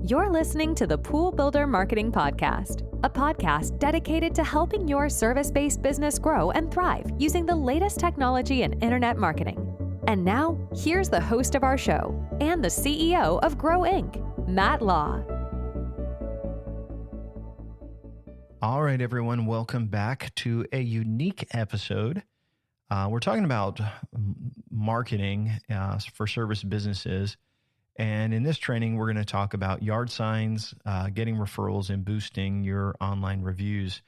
You're listening to the Pool Builder Marketing Podcast, a podcast dedicated to helping your service-based business grow and thrive using the latest technology in internet marketing. And now, here's the host of our show and the CEO of Grow Inc., Matt Law. All right, everyone, welcome back to a unique episode. We're talking about marketing for service businesses. And in this training, we're going to talk about yard signs, getting referrals, and boosting your online reviews.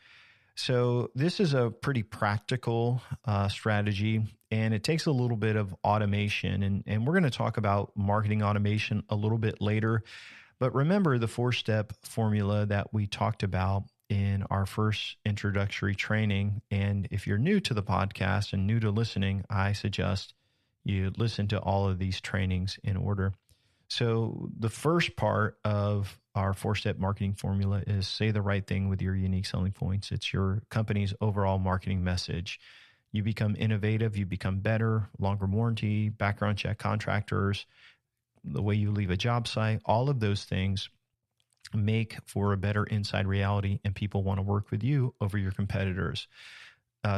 So this is a pretty practical strategy, and it takes a little bit of automation. And we're going to talk about marketing automation a little bit later. But remember the 4-step formula that we talked about in our first introductory training. And if you're new to the podcast and new to listening, I suggest you listen to all of these trainings in order. So the first part of our 4-step marketing formula is say the right thing with your unique selling points. It's your company's overall marketing message. You become innovative, you become better, longer warranty, background check contractors, the way you leave a job site, all of those things make for a better inside reality, and people want to work with you over your competitors.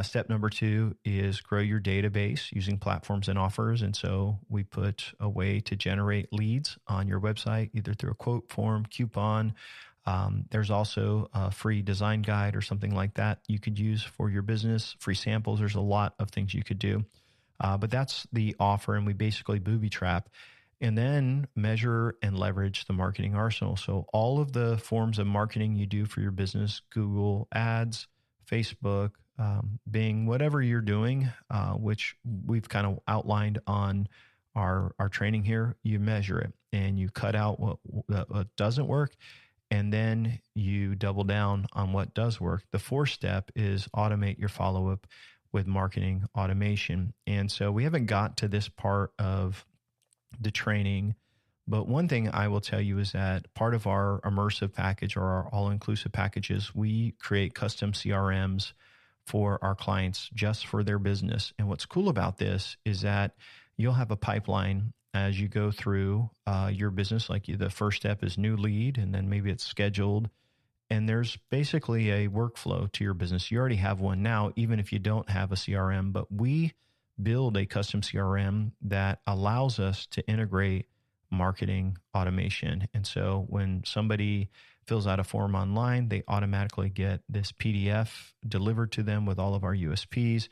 Step number 2 is grow your database using platforms and offers. And so we put a way to generate leads on your website, either through a quote form, coupon. There's also a free design guide or something like that you could use for your business, free samples. There's a lot of things you could do. But that's the offer, and we basically booby trap. And then measure and leverage the marketing arsenal. So all of the forms of marketing you do for your business, Google Ads, Facebook, Bing, whatever you're doing, which we've kind of outlined on our training here, you measure it and you cut out what doesn't work, and then you double down on what does work. The 4th step is automate your follow-up with marketing automation. And so we haven't got to this part of the training, but one thing I will tell you is that part of our immersive package or our all-inclusive packages, we create custom CRMs for our clients just for their business. And what's cool about this is that you'll have a pipeline as you go through your business. Like the first step is new lead, and then maybe it's scheduled. And there's basically a workflow to your business. You already have one now, even if you don't have a CRM, but we build a custom CRM that allows us to integrate marketing automation. And so when somebody fills out a form online, they automatically get this PDF delivered to them with all of our USPs.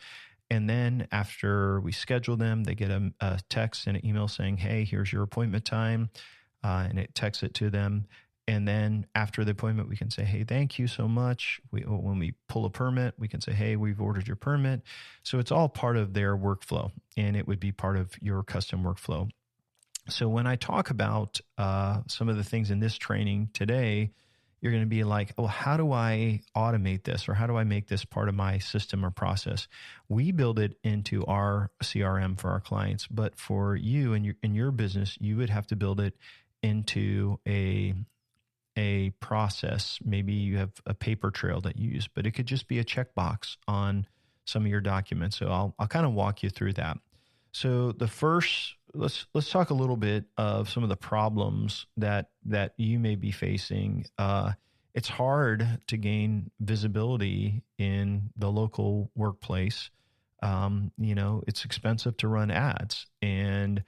And then after we schedule them, they get a text and an email saying, hey, here's your appointment time. And it texts it to them. And then after the appointment, we can say, hey, thank you so much. When we pull a permit, we can say, hey, we've ordered your permit. So it's all part of their workflow, and it would be part of your custom workflow. So when I talk about some of the things in this training today, you're going to be like, oh, how do I automate this? Or how do I make this part of my system or process? We build it into our CRM for our clients, but for you and in your business, you would have to build it into a process. Maybe you have a paper trail that you use, but it could just be a checkbox on some of your documents. So I'll kind of walk you through that. So the first, let's talk a little bit of some of the problems that you may be facing. It's hard to gain visibility in the local workplace. It's expensive to run ads, and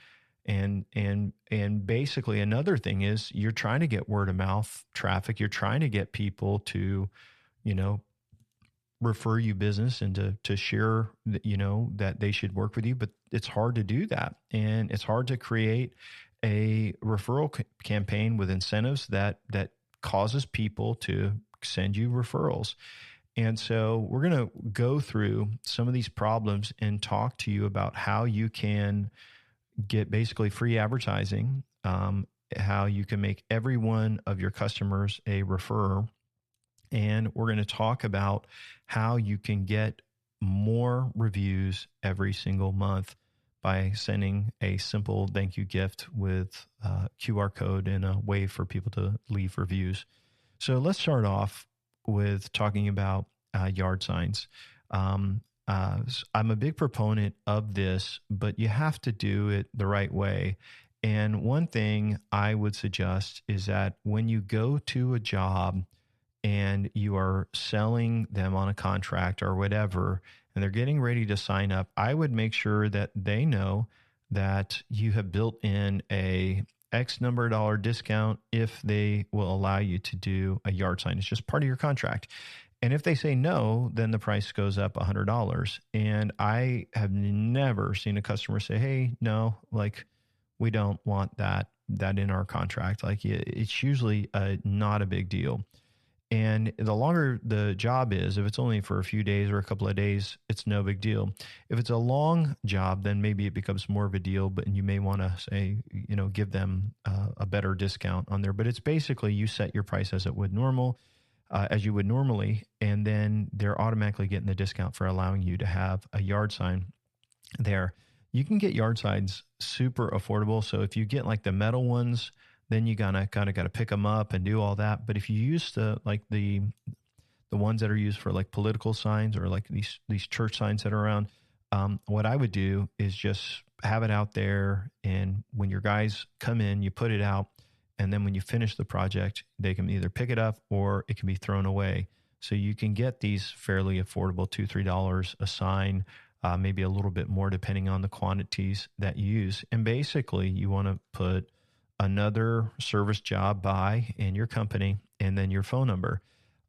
basically another thing is you're trying to get word of mouth traffic. You're trying to get people to, refer you business and to share that, that they should work with you, but it's hard to do that. And it's hard to create a referral campaign with incentives that causes people to send you referrals. And so we're going to go through some of these problems and talk to you about how you can get basically free advertising, how you can make every one of your customers a referrer. And we're going to talk about how you can get more reviews every single month by sending a simple thank you gift with a QR code and a way for people to leave reviews. So let's start off with talking about yard signs. I'm a big proponent of this, but you have to do it the right way. And one thing I would suggest is that when you go to a job and you are selling them on a contract or whatever, and they're getting ready to sign up, I would make sure that they know that you have built in a X number of dollar discount if they will allow you to do a yard sign. It's just part of your contract. And if they say no, then the price goes up $100. And I have never seen a customer say, hey, no, like we don't want that in our contract. Like it's usually not a big deal. And the longer the job is, if it's only for a few days or a couple of days, it's no big deal. If it's a long job, then maybe it becomes more of a deal, but you may want to say, give them a better discount on there. But it's basically you set your price as you would normally, and then they're automatically getting the discount for allowing you to have a yard sign there. You can get yard signs super affordable. So if you get like the metal ones, then you kind of got to pick them up and do all that. But if you use the ones that are used for like political signs or like these church signs that are around, what I would do is just have it out there. And when your guys come in, you put it out. And then when you finish the project, they can either pick it up or it can be thrown away. So you can get these fairly affordable, $2, $3 a sign, maybe a little bit more depending on the quantities that you use. And basically you want to put another service job by in your company and then your phone number.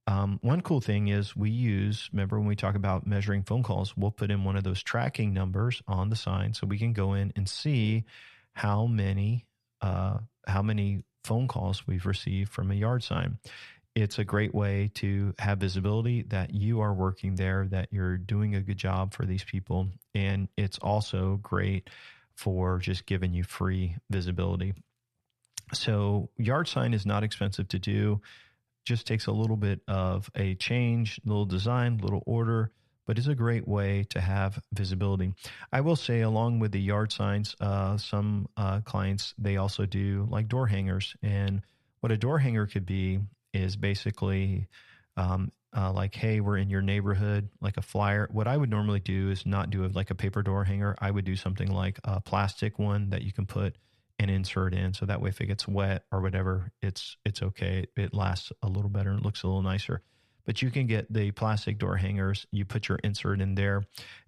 One cool thing is remember when we talk about measuring phone calls, we'll put in one of those tracking numbers on the sign so we can go in and see how many phone calls we've received from a yard sign. It's a great way to have visibility that you are working there, that you're doing a good job for these people. And it's also great for just giving you free visibility. So yard sign is not expensive to do, just takes a little bit of a change, little design, little order, but it's a great way to have visibility. I will say along with the yard signs, some clients, they also do like door hangers. And what a door hanger could be is basically like, hey, we're in your neighborhood, like a flyer. What I would normally do is not do like a paper door hanger. I would do something like a plastic one that you can put and insert in. So that way, if it gets wet or whatever, it's okay. It lasts a little better and it looks a little nicer. But you can get the plastic door hangers. You put your insert in there,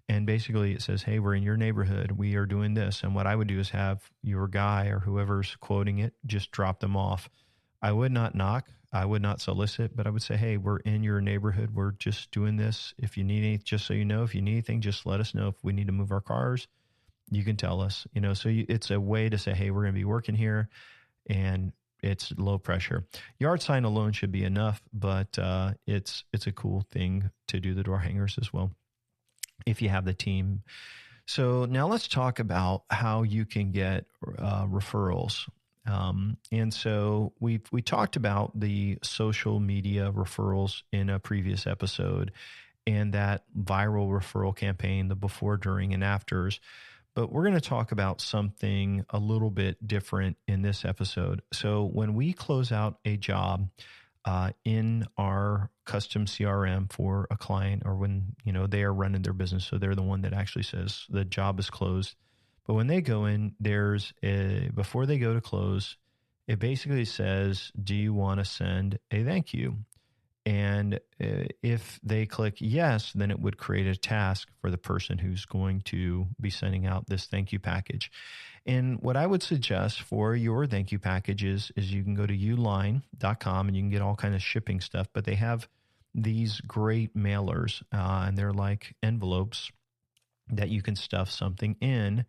and basically it says, hey, we're in your neighborhood. We are doing this. And what I would do is have your guy or whoever's quoting it just drop them off. I would not knock. I would not solicit, but I would say, hey, we're in your neighborhood. We're just doing this. If you need anything, just so you know, if you need anything, just let us know. If we need to move our cars, you can tell us, so it's a way to say, hey, we're going to be working here, and it's low pressure. Yard sign alone should be enough, but it's a cool thing to do the door hangers as well if you have the team. So now let's talk about how you can get referrals. And so we talked about the social media referrals in a previous episode and that viral referral campaign, the before, during, and afters. But we're going to talk about something a little bit different in this episode. So when we close out a job in our custom CRM for a client, or when they are running their business, so they're the one that actually says the job is closed. But when they go in, before they go to close, it basically says, do you want to send a thank you? And if they click yes, then it would create a task for the person who's going to be sending out this thank you package. And what I would suggest for your thank you packages is you can go to uline.com and you can get all kind of shipping stuff, but they have these great mailers and they're like envelopes that you can stuff something in,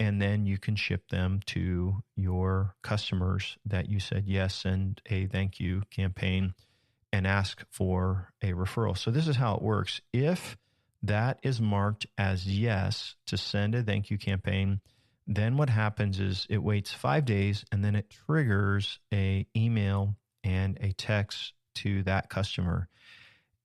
and then you can ship them to your customers that you said yes and a thank you campaign, and ask for a referral. So this is how it works. If that is marked as yes to send a thank you campaign, then what happens is it waits 5 days and then it triggers a email and a text to that customer.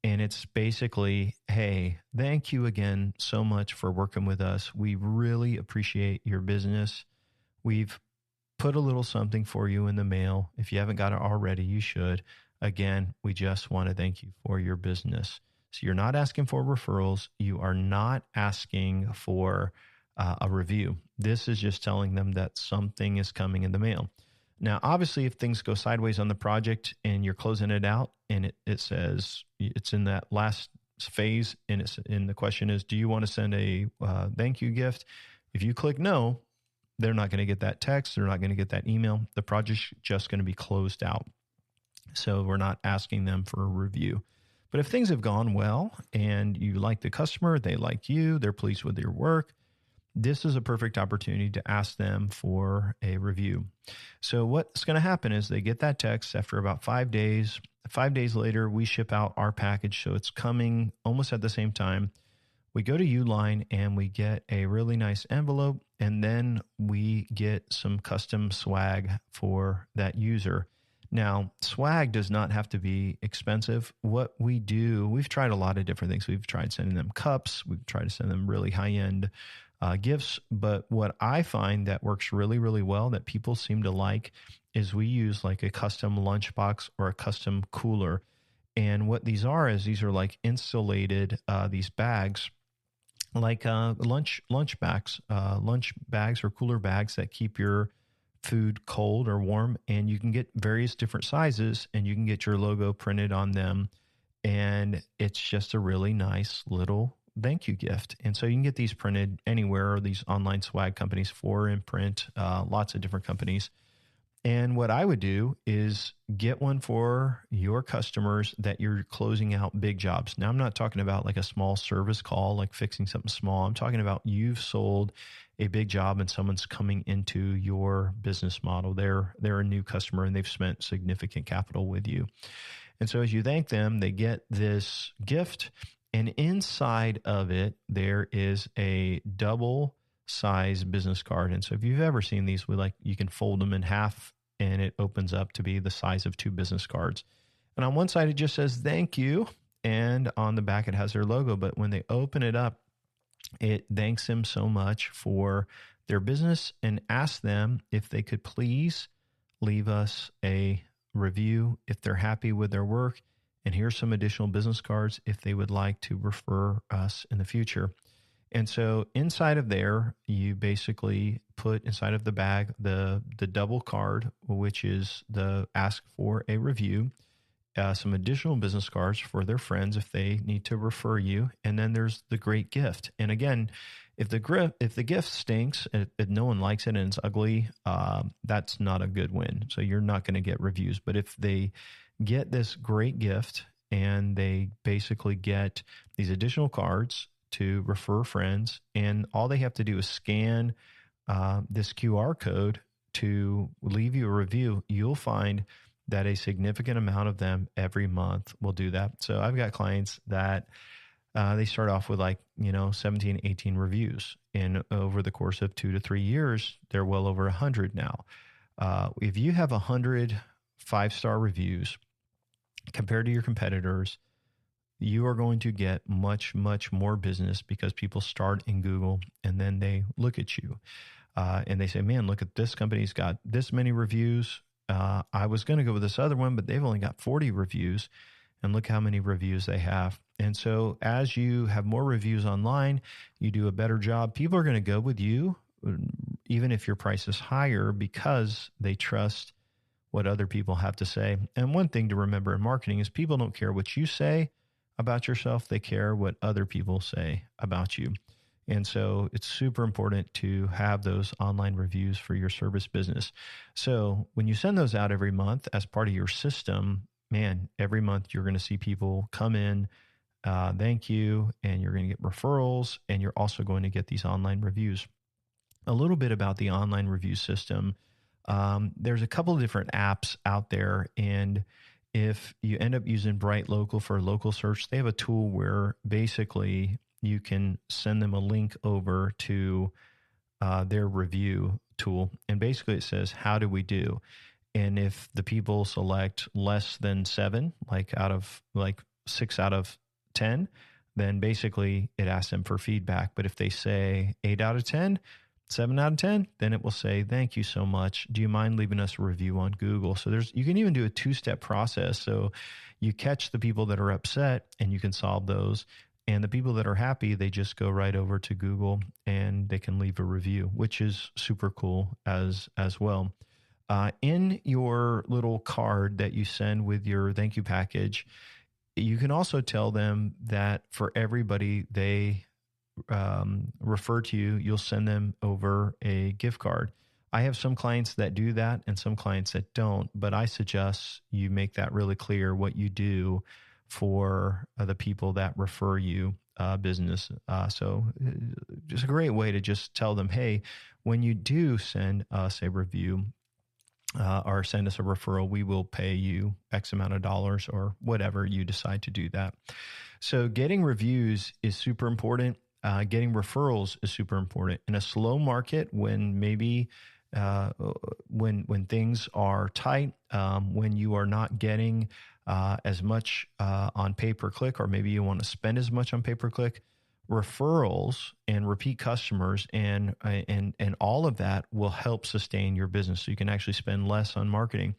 And it's basically, hey, thank you again so much for working with us. We really appreciate your business. We've put a little something for you in the mail. If you haven't got it already, you should. Again, we just want to thank you for your business. So you're not asking for referrals. You are not asking for a review. This is just telling them that something is coming in the mail. Now, obviously, if things go sideways on the project and you're closing it out and it says it's in that last phase and the question is, do you want to send a thank you gift? If you click no, they're not going to get that text. They're not going to get that email. The project's just going to be closed out. So we're not asking them for a review. But if things have gone well and you like the customer, they like you, they're pleased with your work, this is a perfect opportunity to ask them for a review. So what's going to happen is they get that text after about 5 days. 5 days later, we ship out our package. So it's coming almost at the same time. We go to Uline and we get a really nice envelope, and then we get some custom swag for that user. Now, swag does not have to be expensive. What we do, we've tried a lot of different things. We've tried sending them cups. We've tried to send them really high-end gifts. But what I find that works really, really well that people seem to like is we use like a custom lunchbox or a custom cooler. And what these are is these are like insulated, these bags, like lunch bags or cooler bags that keep your food cold or warm, and you can get various different sizes and you can get your logo printed on them, and it's just a really nice little thank you gift. And so you can get these printed anywhere, these online swag companies, For Imprint, lots of different companies. And what I would do is get one for your customers that you're closing out big jobs. Now, I'm not talking about like a small service call, like fixing something small. I'm talking about you've sold a big job and someone's coming into your business model. They're a new customer and they've spent significant capital with you. And so as you thank them, they get this gift, and inside of it, there is a double size business card. And so if you've ever seen these, you can fold them in half and it opens up to be the size of 2 business cards. And on one side, it just says thank you. And on the back, it has their logo. But when they open it up, it thanks them so much for their business and asks them if they could please leave us a review if they're happy with their work. And here's some additional business cards if they would like to refer us in the future. And so inside of there, you basically put inside of the bag the double card, which is the ask for a review, some additional business cards for their friends if they need to refer you, and then there's the great gift. And again, if the gift stinks, if no one likes it and it's ugly, that's not a good win. So you're not going to get reviews. But if they get this great gift and they basically get these additional cards to refer friends, and all they have to do is scan this QR code to leave you a review, you'll find that a significant amount of them every month will do that. So I've got clients that they start off with 17, 18 reviews. And over the course of 2 to 3 years, they're well over 100 now. If you have 100 5-star reviews compared to your competitors, you are going to get much, much more business because people start in Google and then they look at you and they say, man, look at this company's got this many reviews. I was going to go with this other one, but they've only got 40 reviews, and look how many reviews they have. And so as you have more reviews online, you do a better job. People are going to go with you, even if your price is higher, because they trust what other people have to say. And one thing to remember in marketing is people don't care what you say about yourself. They care what other people say about you. And so it's super important to have those online reviews for your service business. So when you send those out every month as part of your system, man, every month you're going to see people come in, thank you, and you're going to get referrals, and you're also going to get these online reviews. A little bit about the online review system. There's a couple of different apps out there, and if you end up using Bright Local for local search, they have a tool where basically you can send them a link over to their review tool. And basically it says, how do we do? And if the people select less than 7, out of 6 out of 10, then basically it asks them for feedback. But if they say 8 out of 10, 7 out of 10, then it will say, thank you so much. Do you mind leaving us a review on Google? So you can even do a 2-step process. So you catch the people that are upset and you can solve those. And the people that are happy, they just go right over to Google and they can leave a review, which is super cool as well. In your little card that you send with your thank you package, you can also tell them that for everybody they refer to you, you'll send them over a gift card. I have some clients that do that and some clients that don't, but I suggest you make that really clear what you do for the people that refer you business. So just a great way to just tell them, hey, when you do send us a review, or send us a referral, we will pay you X amount of dollars or whatever you decide to do that. So getting reviews is super important. Getting referrals is super important. In a slow market, when maybe when things are tight, when you are not getting as much on pay-per-click, or maybe you want to spend as much on pay-per-click, referrals and repeat customers and all of that will help sustain your business. So you can actually spend less on marketing.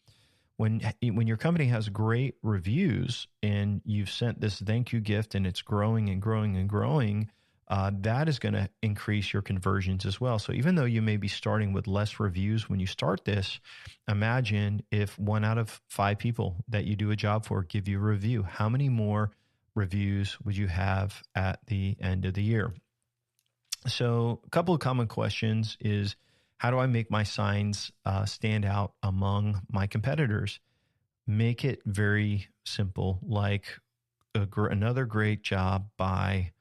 When your company has great reviews and you've sent this thank you gift and it's growing and growing and growing, that is going to increase your conversions as well. So even though you may be starting with less reviews when you start this, imagine if 1 out of 5 people that you do a job for give you a review. How many more reviews would you have at the end of the year? So a couple of common questions is, how do I make my signs stand out among my competitors? Make it very simple, like another great job by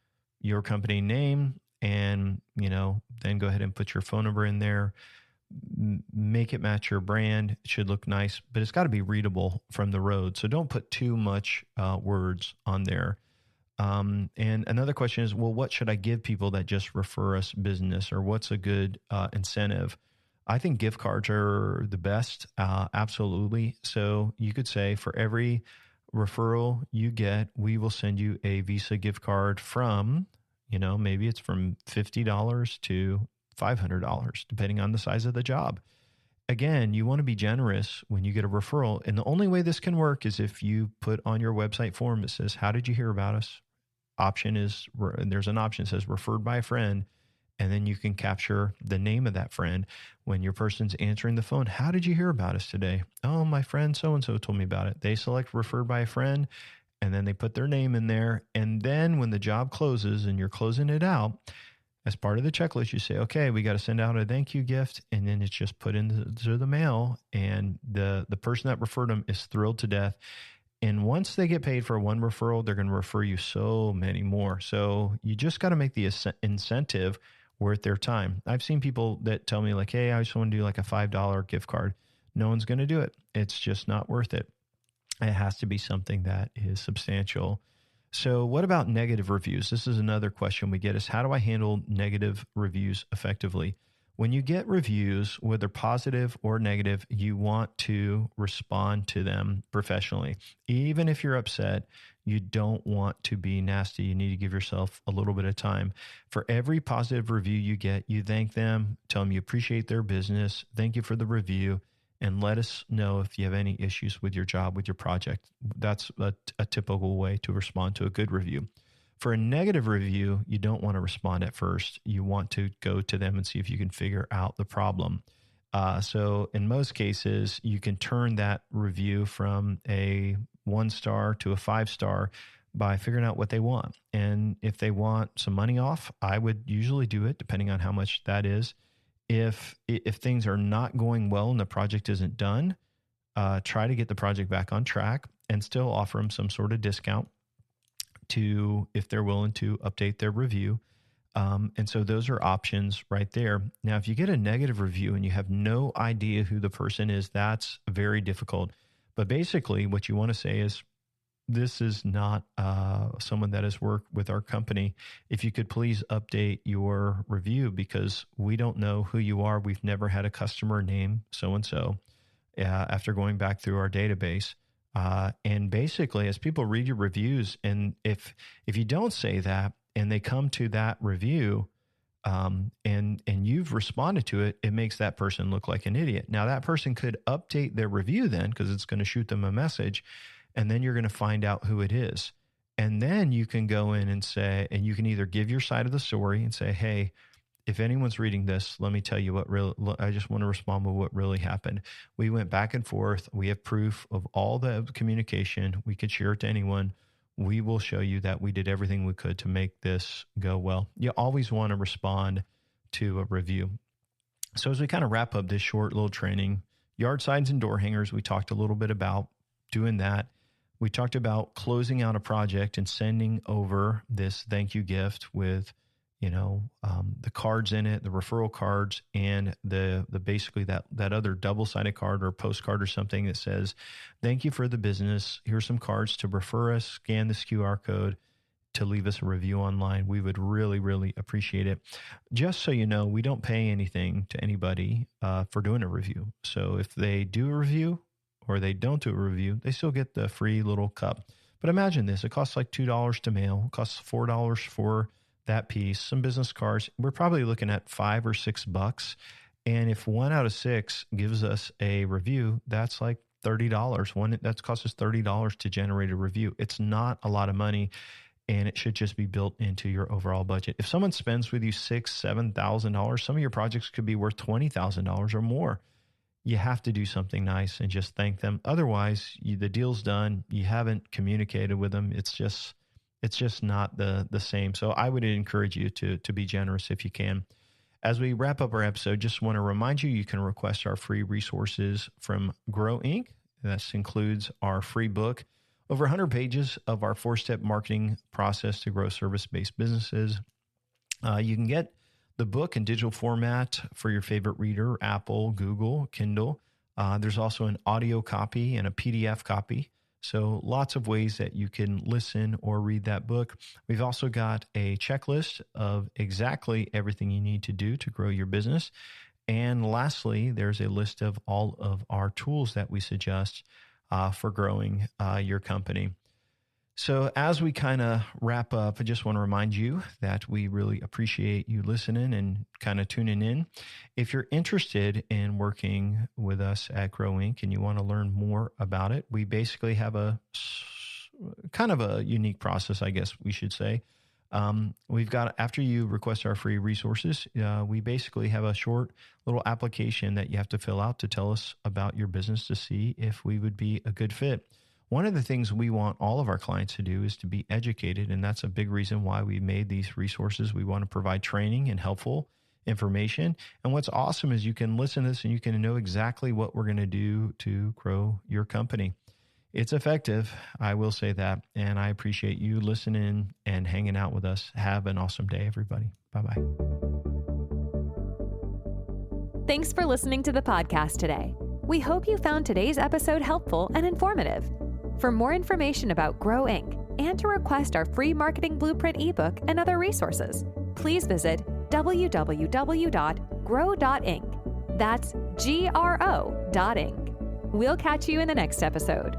your company name, and then go ahead and put your phone number in there. Make it match your brand. It should look nice, but it's got to be readable from the road. So don't put too much words on there. And another question is, well, what should I give people that just refer us business, or what's a good incentive? I think gift cards are the best. Absolutely. So you could say, for every referral you get, we will send you a Visa gift card from, maybe it's from $50 to $500, depending on the size of the job. Again, you want to be generous when you get a referral. And the only way this can work is if you put on your website form that says, how did you hear about us? There's an option that says referred by a friend. And then you can capture the name of that friend. When your person's answering the phone, how did you hear about us today? Oh, my friend so-and-so told me about it. They select referred by a friend, and then they put their name in there. And then when the job closes and you're closing it out, as part of the checklist, you say, okay, we got to send out a thank you gift. And then it's just put into the mail. And the person that referred them is thrilled to death. And once they get paid for one referral, they're going to refer you so many more. So you just got to make the incentive worth their time. I've seen people that tell me like, hey, I just want to do like a $5 gift card. No one's going to do it. It's just not worth it. It has to be something that is substantial. So what about negative reviews? This is another question we get, is how do I handle negative reviews effectively? When you get reviews, whether positive or negative, you want to respond to them professionally. Even if you're upset, you don't want to be nasty. You need to give yourself a little bit of time. For every positive review you get, you thank them, tell them you appreciate their business, thank you for the review, and let us know if you have any issues with your job, with your project. That's a typical way to respond to a good review. For a negative review, you don't want to respond at first. You want to go to them and see if you can figure out the problem. So in most cases, you can turn that review from a 1-star to a 5-star by figuring out what they want. And if they want some money off, I would usually do it, depending on how much that is. If things are not going well and the project isn't done, try to get the project back on track and still offer them some sort of discount if they're willing to update their review. And so those are options right there. Now, if you get a negative review and you have no idea who the person is, that's very difficult. But basically what you want to say is, this is not someone that has worked with our company. If you could please update your review, because we don't know who you are. We've never had a customer name so-and-so after going back through our database. And basically, as people read your reviews, and if you don't say that and they come to that review and you've responded to it, it makes that person look like an idiot. Now, that person could update their review then, because it's going to shoot them a message, and then you're going to find out who it is. And then you can go in and say, and you can either give your side of the story and say, hey, if anyone's reading this, let me tell you I just want to respond with what really happened. We went back and forth. We have proof of all the communication. We could share it to anyone. We will show you that we did everything we could to make this go well. You always want to respond to a review. So as we kind of wrap up this short little training, yard signs and door hangers, we talked a little bit about doing that. We talked about closing out a project and sending over this thank you gift with, the cards in it, the referral cards, and the basically that other double-sided card or postcard or something that says, thank you for the business. Here's some cards to refer us. Scan this QR code to leave us a review online. We would really, really appreciate it. Just so you know, we don't pay anything to anybody for doing a review. So if they do a review or they don't do a review, they still get the free little cup. But imagine this. It costs like $2 to mail. It costs $4 for that piece, some business cards. We're probably looking at $5 or $6. And if 1 out of 6 gives us a review, that's like $30. That costs us $30 to generate a review. It's not a lot of money, and it should just be built into your overall budget. If someone spends with you $6,000, $7,000, some of your projects could be worth $20,000 or more. You have to do something nice and just thank them. Otherwise, the deal's done. You haven't communicated with them. It's just not the same. So I would encourage you to be generous if you can. As we wrap up our episode, just want to remind you, you can request our free resources from Grow Inc. This includes our free book, over 100 pages of our 4-step marketing process to grow service-based businesses. You can get the book in digital format for your favorite reader, Apple, Google, Kindle. There's also an audio copy and a PDF copy. So lots of ways that you can listen or read that book. We've also got a checklist of exactly everything you need to do to grow your business. And lastly, there's a list of all of our tools that we suggest for growing your company. So as we kind of wrap up, I just want to remind you that we really appreciate you listening and kind of tuning in. If you're interested in working with us at Grow Inc. and you want to learn more about it, we basically have a kind of a unique process, I guess we should say. We've got, after you request our free resources, we basically have a short little application that you have to fill out to tell us about your business to see if we would be a good fit. One of the things we want all of our clients to do is to be educated, and that's a big reason why we made these resources. We want to provide training and helpful information. And what's awesome is you can listen to this and you can know exactly what we're going to do to grow your company. It's effective, I will say that, and I appreciate you listening and hanging out with us. Have an awesome day, everybody. Bye-bye. Thanks for listening to the podcast today. We hope you found today's episode helpful and informative. For more information about Grow Inc. and to request our free marketing blueprint ebook and other resources, please visit www.grow.inc. That's GRO.inc. We'll catch you in the next episode.